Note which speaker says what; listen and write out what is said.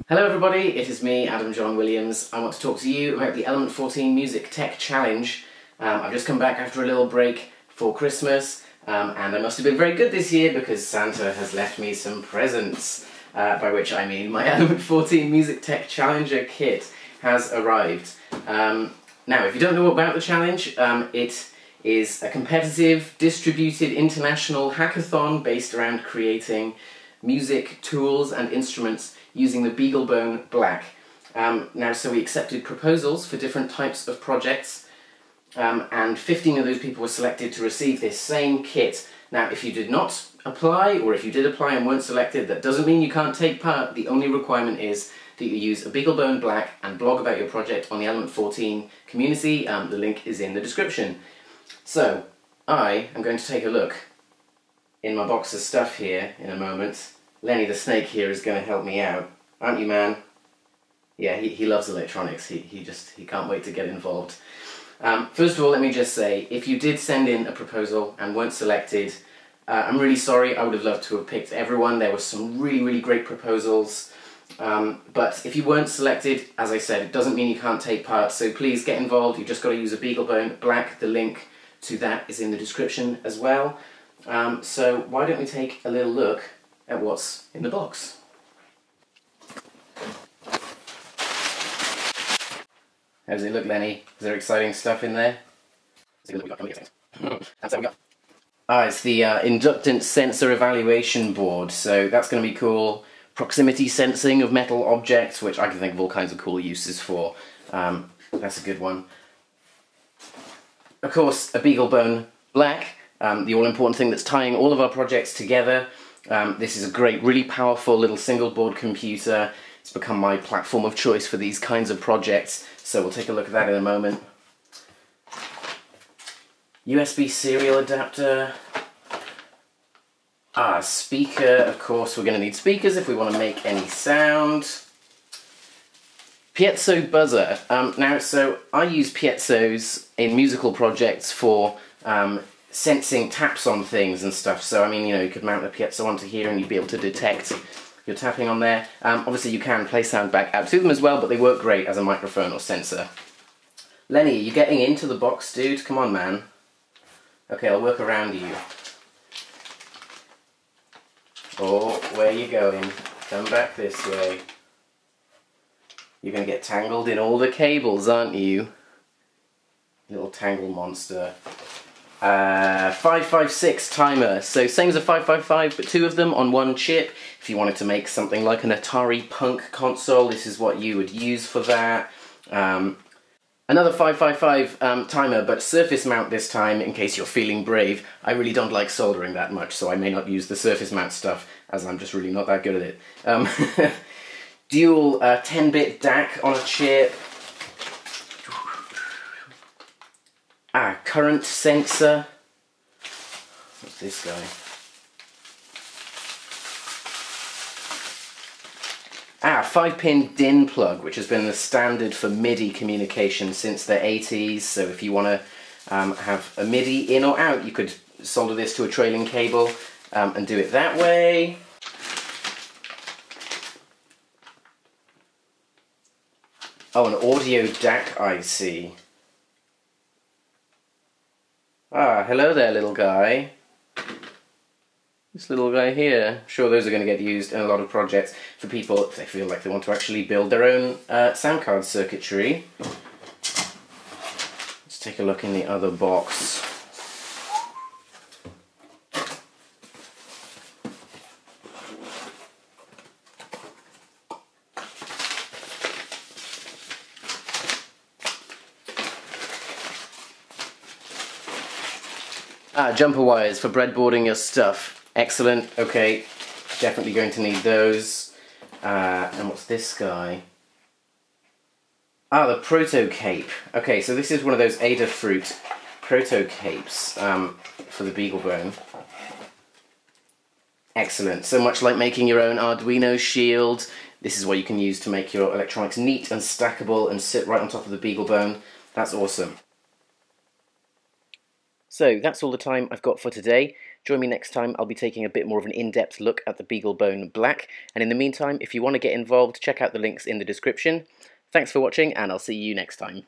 Speaker 1: Hello everybody, it is me, Adam John Williams. I want to talk to you about the element14 Music Tech Challenge. I've just come back after a little break for Christmas, and I must have been very good this year because Santa has left me some presents, by which I mean my element14 Music Tech Challenger kit has arrived. Now, if you don't know about the challenge, it is a competitive, distributed international hackathon based around creating music, tools and instruments using the BeagleBone Black. So we accepted proposals for different types of projects, and 15 of those people were selected to receive this same kit. Now, if you did not apply, or if you did apply and weren't selected, that doesn't mean you can't take part. The only requirement is that you use a BeagleBone Black and blog about your project on the element14 community. The link is in the description. So, I am going to take a look in my box of stuff here in a moment. Lenny the Snake here is going to help me out, aren't you, man? Yeah, he loves electronics. He can't wait to get involved. First of all, let me just say, if you did send in a proposal and weren't selected, I'm really sorry. I would have loved to have picked everyone. There were some really great proposals. But if you weren't selected, as I said, it doesn't mean you can't take part, so please get involved. You've just got to use a BeagleBone Black. The link to that is in the description as well. So why don't we take a little look at what's in the box. How does it look, Lenny? Is there exciting stuff in there? That's what we got. It's the inductance sensor evaluation board, so that's going to be cool. Proximity sensing of metal objects, which I can think of all kinds of cool uses for. That's a good one. Of course, a BeagleBone Black, the all-important thing that's tying all of our projects together. This is a great, really powerful little single board computer. It's become my platform of choice for these kinds of projects, so we'll take a look at that in a moment. USB serial adapter. Speaker, of course we're going to need speakers if we want to make any sound. Piezo buzzer. So I use piezos in musical projects for sensing taps on things and stuff. So I mean, you could mount a piezo onto here and you'd be able to detect your tapping on there. Obviously you can play sound back out to them as well, but they work great as a microphone or sensor. Lenny, are you getting into the box, dude? Come on, man. Okay, I'll work around you. Oh, where are you going? Come back this way. You're going to get tangled in all the cables, aren't you? Little tangle monster. 556 timer, so same as a 555, but two of them on one chip. If you wanted to make something like an Atari Punk console, this is what you would use for that. Another 555 timer, but surface mount this time, in case you're feeling brave. I really don't like soldering that much, so I may not use the surface mount stuff, as I'm just really not that good at it. Dual 10-bit DAC on a chip. Current sensor. What's this guy? 5-pin DIN plug, which has been the standard for MIDI communication since the 80s. So if you want to have a MIDI in or out, you could solder this to a trailing cable and do it that way. Oh, an audio DAC IC. Hello there, little guy. This little guy here. I'm sure those are going to get used in a lot of projects for people if they feel like they want to actually build their own sound card circuitry. Let's take a look in the other box. Jumper wires for breadboarding your stuff. Excellent, okay. Definitely going to need those. And what's this guy? The Proto Cape. Okay, so this is one of those Adafruit Proto Capes for the BeagleBone. Excellent. So much like making your own Arduino shield, this is what you can use to make your electronics neat and stackable and sit right on top of the BeagleBone. That's awesome. So that's all the time I've got for today. Join me next time. I'll be taking a bit more of an in-depth look at the BeagleBone Black. And in the meantime, if you want to get involved, check out the links in the description. Thanks for watching, and I'll see you next time.